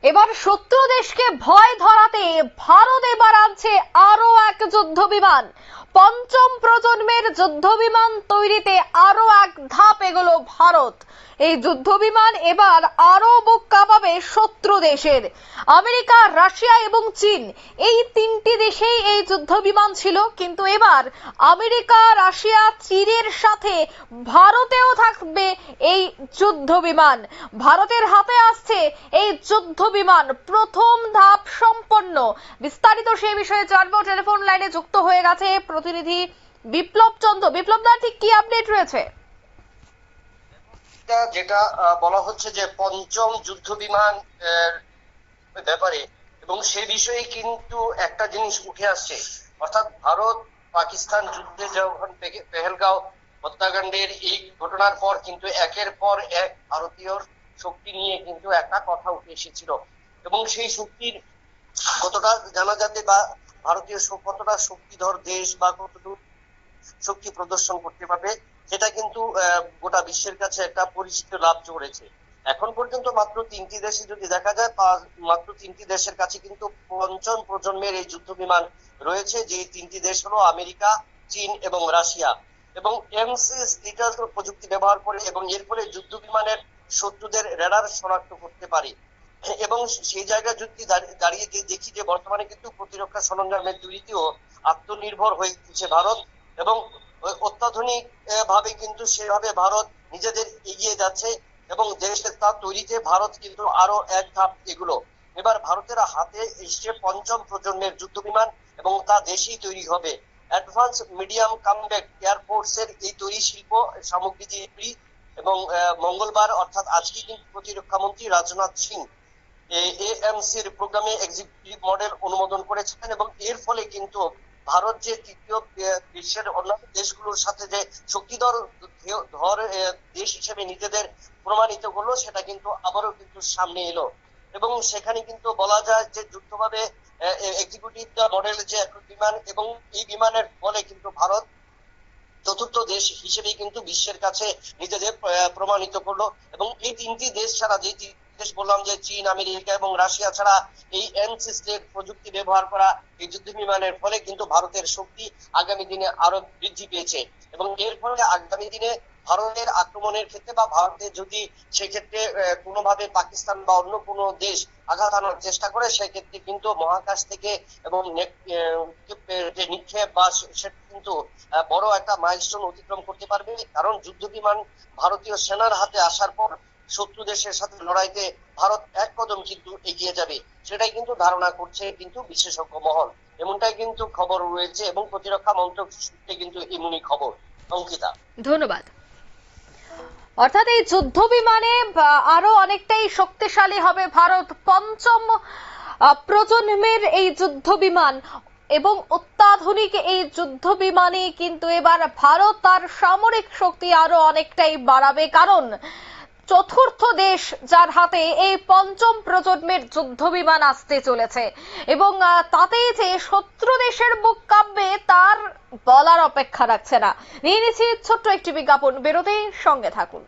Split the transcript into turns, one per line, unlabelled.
এবার শত্রু দেশকে ভয় ধরাতে ভারত এবার আনছে আরো এক যুদ্ধ বিমান। পঞ্চম প্রজন্মের যুদ্ধ বিমান তৈরিতে আরো এক ধাপ এগোলো ভারত। এই যুদ্ধ বিমান এবার আরো বুক কাঁপাবে শত্রু দেশের। আমেরিকা, রাশিয়া এবং চীন, এই তিনটি দেশেই এই যুদ্ধ বিমান ছিল, কিন্তু এবার আমেরিকা, রাশিয়া, চীনের সাথে ভারতেও থাকবে এই যুদ্ধ বিমান। ভারতের হাতে আসছে এই যুদ্ধ বিমান, প্রথম ধাপ সম্পন্ন। বিস্তারিত সেই বিষয়ে জানবো। টেলিফোন লাইনে যুক্ত হয়ে গেছে প্রতিনিধি বিপ্লব চন্দ্র। বিপ্লব দা, ঠিক কি আপডেট রয়েছে?
যেটা বলা হচ্ছে যে পঞ্চম যুদ্ধ বিমান ব্যাপারে, এবং সে বিষয়ে কিন্তু একটা জিনিস উঠে আসছে, অর্থাৎ ভারত পাকিস্তান যুদ্ধে যখন পেহেলগাঁও হত্যাকাণ্ডের এই ঘটনার পর কিন্তু একের পর এক ভারতীয় শক্তি নিয়ে কিন্তু একটা কথা উঠে এসেছিল, এবং সেই শক্তির কতটা জানা যাতে বা ভারতীয় কতটা শক্তিধর দেশ বা কতটুকু শক্তি প্রদর্শন করতে পারবে, সেটা কিন্তু গোটা বিশ্বের কাছে একটা পরিচিতি লাভ করেছে। এখন পর্যন্ত মাত্র তিনটি দেশে যদি দেখা যায়, মাত্র তিনটি দেশের কাছে কিন্তু পঞ্চম প্রজন্মের এই যুদ্ধ বিমান রয়েছে, যে তিনটি দেশ হলো আমেরিকা, চীন এবং রাশিয়া। এবং এমসিএস ডিজিটাল প্রযুক্তি ব্যবহার করে এবং এর ফলে যুদ্ধ বিমানের শত্রুদের রেডার শনাক্ত করতে পারে। এবং সেই জায়গায় যদি দাঁড়িয়ে দেখি যে বর্তমানে কিন্তু প্রতিরক্ষা সরঞ্জামের তৈরিতেও আত্মনির্ভর হয়েছে ভারত, এবং অত্যাধুনিক ভাবে কিন্তু সেভাবে ভারত নিজেদের এগিয়ে যাচ্ছে, এবং দেশের তা তৈরিতে ভারত কিন্তু আরো এক ধাপ এগুলো। এবার ভারতের হাতে এসছে পঞ্চম প্রজন্মের যুদ্ধ বিমান, এবং তা দেশেই তৈরি হবে। অ্যাডভান্স মিডিয়াম কমব্যাট এয়ারফোর্সের এই তৈরি শিল্প সামগ্রী তৈরি, এবং মঙ্গলবার অর্থাৎ আজকে কিন্তু প্রতিরক্ষা মন্ত্রী রাজনাথ সিং এএমসির প্রোগ্রামে এক্সিকিউটিভ মডেল অনুমোদন করেছেন, এবং এর ফলে কিন্তু ভারত যে তৃতীয় বিশ্বের অন্যান্য দেশগুলোর সাথে যে শক্তিধর দেশ হিসেবে নিজেদের প্রমাণিত করলো, সেটা কিন্তু আবারও কিন্তু সামনে এলো। এবং সেখানে কিন্তু বলা যায় যে যুক্তভাবে এক্সিকিউটিভ মডেল যে বিমান, এবং এই বিমানের ফলে কিন্তু ভারত চতুর্থ দেশ হিসেবে কিন্তু বিশ্বের কাছে নিজেদের প্রমাণিত করলো। এবং এই তিনটি দেশ ছাড়া, যে দেশ বললাম যে চীন, আমেরিকা এবং রাশিয়া ছাড়া, এই এমসিএস প্রযুক্তি ব্যবহার করা এই যুদ্ধ বিমানের ফলে কিন্তু ভারতের শক্তি আগামী দিনে আরো বৃদ্ধি পেয়েছে, এবং এর ফলে আগামী দিনে ভারতের আক্রমণের ক্ষেত্রে বা ভারতের যদি সেক্ষেত্রে কোনোভাবে পাকিস্তান বা অন্য কোনো দেশ আঘাত আনার চেষ্টা করে, সেক্ষেত্রে কিন্তু মহাকাশ থেকে এবং যে নিক্ষেপ বা সেটা কিন্তু বড় একটা মাইলস্টোন অতিক্রম করতে পারবে। কারণ যুদ্ধ বিমান ভারতীয় সেনার হাতে আসার পর শত্রু দেশের সাথে লড়াইতে ভারত এক কদম কিন্তু এগিয়ে যাবে, সেটাই কিন্তু ধারণা করছে কিন্তু বিশেষজ্ঞ মহল। এমনটাই কিন্তু খবর রয়েছে, এবং প্রতিরক্ষা মন্ত্রক সূত্রে কিন্তু এমনই খবর। অঙ্কিতা,
ধন্যবাদ। অর্থাৎ এই যুদ্ধ বিমানে আরো অনেকটাই শক্তিশালী হবে ভারত। পঞ্চম প্রজন্মের এই যুদ্ধ বিমান এবং অত্যাধুনিক এই যুদ্ধ বিমানে কিন্তু এবার ভারত তার সামরিক শক্তি আরো অনেকটাই বাড়াবে, কারণ চতুর্থ দেশ যার হাতে এই পঞ্চম প্রজন্মের যুদ্ধ বিমান আসতে চলেছে, এবং তাতেই যে শত্রু দেশের বুক কাঁপবে তার বলার অপেক্ষা রাখছে না। নিয়ে নিচ্ছি ছোট্ট একটি বিজ্ঞাপন, বিরতির সঙ্গে থাকুন।